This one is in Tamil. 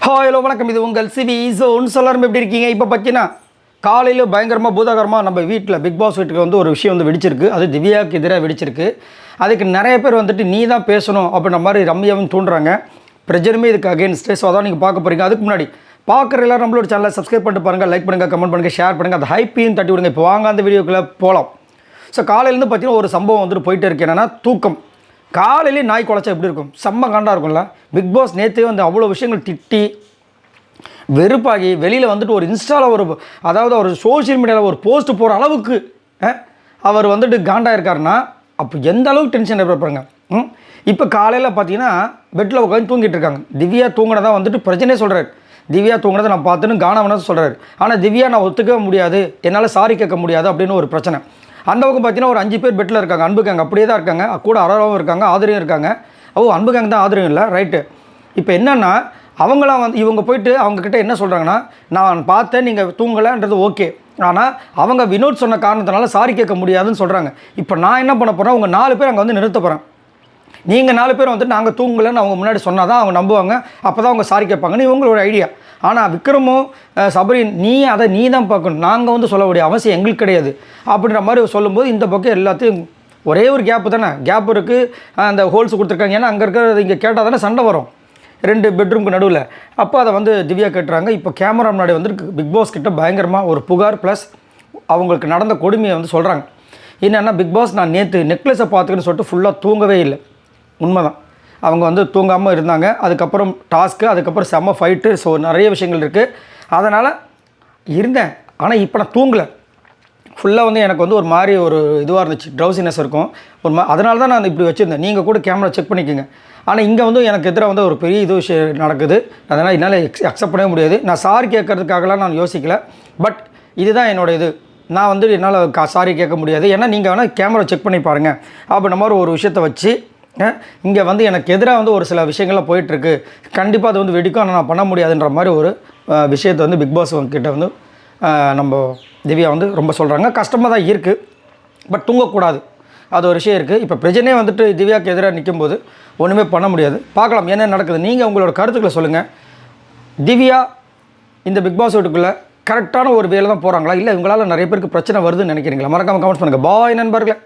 ஹலோ வணக்கம், இது உங்கள் சிவி ஜோன். எல்லாரும் எப்படி இருக்கீங்க? இப்போ பார்த்தீங்கன்னா காலையில் பயங்கரமாக பூதாகரமாக நம்ம வீட்டில் பிக் பாஸ் வீட்டுக்கு வந்து ஒரு விஷயம் வந்து வெடிச்சிருக்கு. அது திவ்யாவுக்கு எதிராக வெடிச்சிருக்கு. அதுக்கு நிறைய பேர் வந்துட்டு நீ தான் பேசணும் அப்படின்ற மாதிரி ரம்யாவும் தூண்டுறாங்க. பிரஜனுமே இதுக்கு அகேன்ஸ்ட்டு. ஸோ அதான் நீங்கள் பார்க்க போகிறீங்க. அதுக்கு முன்னாடி பார்க்குற எல்லாரும் நம்மளோட சேனலை சப்ஸ்கிரைப் பண்ணிட்டு பாருங்கள், லைக் பண்ணுங்கள், கமெண்ட் பண்ணுங்கள், ஷேர் பண்ணுங்கள், அந்த ஹைப்பையும் தட்டி விடுங்க. இப்போ வாங்க அந்த வீடியோக்குள்ளே போகலாம். ஸோ காலையிலேருந்து பார்த்தீங்கன்னா ஒரு சம்பவம் வந்துட்டு போயிட்டு இருக்கு. என்னென்னா தூக்கம். காலையிலே நாய் குலைச்சா எப்படி இருக்கும்? செம்ம காண்டாக இருக்கும்ல. பிக் பாஸ் நேற்றே வந்து அவ்வளோ விஷயங்கள் திட்டி வெறுப்பாகி வெளியில் வந்துட்டு ஒரு இன்ஸ்டாவில் அதாவது ஒரு சோஷியல் மீடியாவில் ஒரு போஸ்ட் போகிற அளவுக்கு அவர் வந்துட்டு காண்டாக இருக்காருன்னா அப்போ எந்த அளவுக்கு டென்ஷன் இருப்பாருங்க. இப்போ காலையில் பார்த்தீங்கன்னா பெட்டில் உட்காந்து தூங்கிட்டு இருக்காங்க. திவ்யா தூங்கினதான் வந்துட்டு பிரச்சனையே சொல்கிறார். திவ்யா தூங்கினதை நான் பார்த்துன்னு காணவனதான் சொல்கிறாரு. ஆனால் திவ்யா நான் ஒத்துக்கவே முடியாது, என்னால் சாரி கேட்க முடியாது அப்படின்னு ஒரு பிரச்சனை. அந்த பக்கம் பார்த்தீங்கன்னா ஒரு 5 பேர் பெட்டில் இருக்காங்க. அன்பு கேங் அப்படியே தான் இருக்காங்க. கூட அரோராவும் இருக்காங்க, ஆதரியும் இருக்காங்க. அன்பு கேங் தான், ஆதரியும் இல்லை. ரைட்டு. இப்போ என்னென்னா அவங்களாம் வந்து இவங்க போயிட்டு அவங்கக்கிட்ட என்ன சொல்கிறாங்கன்னா, நான் பார்த்தேன் நீங்கள் தூங்கலைன்றது ஓகே, ஆனால் அவங்க வினோத் சொன்ன காரணத்தினால சாரி கேட்க முடியாதுன்னு சொல்கிறாங்க. இப்போ நான் என்ன பண்ண போகிறேன், உங்கள் 4 பேர் அங்கே வந்து நிறுத்த போகிறேன். நீங்கள் 4 பேர் வந்துட்டு நாங்கள் தூங்கலைன்னு அவங்க முன்னாடி சொன்னால் தான் அவங்க நம்புவாங்க, அப்போ தான் அவங்க சாரி கேட்பாங்கன்னு இவங்களோட ஐடியா. ஆனால் விக்ரமும் சபரின் நீ தான் பார்க்கணும், நாங்கள் வந்து சொல்லக்கூடிய அவசியம் எங்களுக்கு கிடையாது அப்படின்ற மாதிரி சொல்லும்போது இந்த பக்கம் எல்லாத்தையும் ஒரே ஒரு கேப்பு தானே, கேப் இருக்குது, அந்த ஹோல்ஸ் கொடுத்துருக்காங்க. ஏன்னா அங்கே இருக்கிறது இங்கே கேட்டால் தானே சண்டை வரும் 2 பெட்ரூமுக்கு நடுவில். அப்போ அதை வந்து திவ்யா கேட்டுறாங்க. இப்போ கேமரா முன்னாடி வந்து பிக் பாஸ் கிட்ட பயங்கரமாக ஒரு புகார் ப்ளஸ் அவங்களுக்கு நடந்த கொடுமையை வந்து சொல்கிறாங்க. என்னென்னா, பிக் பாஸ் நான் நேற்று நெக்லஸை பார்த்துக்கின்னு சொல்லிட்டு ஃபுல்லாக தூங்கவே இல்லை. உண்மைதான், அவங்க வந்து தூங்காமல் இருந்தாங்க. அதுக்கப்புறம் டாஸ்க்கு, அதுக்கப்புறம் செம்ம ஃபைட்டு. ஸோ நிறைய விஷயங்கள் இருக்குது, அதனால் இருந்தேன். ஆனால் இப்போ நான் தூங்கலை. ஃபுல்லாக வந்து எனக்கு வந்து ஒரு மாதிரி ஒரு இதுவாக இருந்துச்சு, ட்ரௌசினஸ் இருக்கும் ஒரு அதனால தான் நான் இப்படி வச்சுருந்தேன். நீங்கள் கூட கேமரா செக் பண்ணிக்கோங்க. ஆனால் இங்கே வந்து எனக்கு எதிராக வந்து ஒரு பெரிய இது விஷயம் நடக்குது. அதனால் என்னால் அக்செப்ட் பண்ணவே முடியாது. நான் சாரி கேட்கறதுக்காகலாம் நான் யோசிக்கலை. பட் இதுதான் என்னோடய இது. நான் வந்து என்னால் சாரி கேட்க முடியாது. ஏன்னா நீங்கள் வேணால் கேமரா செக் பண்ணி பாருங்கள் அப்படின்ற மாதிரி ஒரு விஷயத்தை வச்சு இங்கே வந்து எனக்கு எதிராக வந்து ஒரு சில விஷயங்கள்லாம் போயிட்டுருக்கு. கண்டிப்பாக அது வந்து வெடிக்கும், ஆனால் நான் பண்ண முடியாதுன்ற மாதிரி ஒரு விஷயத்தை வந்து பிக் பாஸ் கிட்ட வந்து நம்ம திவ்யா வந்து ரொம்ப சொல்கிறாங்க. கஷ்டமாக தான் இருக்குது, பட் தூங்கக்கூடாது, அது ஒரு விஷயம் இருக்குது. இப்போ பிரச்சனையே வந்துட்டு திவ்யாவுக்கு எதிராக நிற்கும்போது ஒன்றுமே பண்ண முடியாது. பார்க்கலாம் என்ன நடக்குது. நீங்கள் உங்களோட கருத்துக்களை சொல்லுங்கள். திவ்யா இந்த பிக் பாஸ் வீட்டுக்குள்ளே கரெக்டான ஒரு வேலை தான் போகிறாங்களா, இல்லை இவங்களால் நிறைய பேருக்கு பிரச்சனை வருதுன்னு நினைக்கிறீங்களா? மறக்காமல் கமெண்ட்ஸ் பண்ணுங்கள். பாய் நண்பர்களே.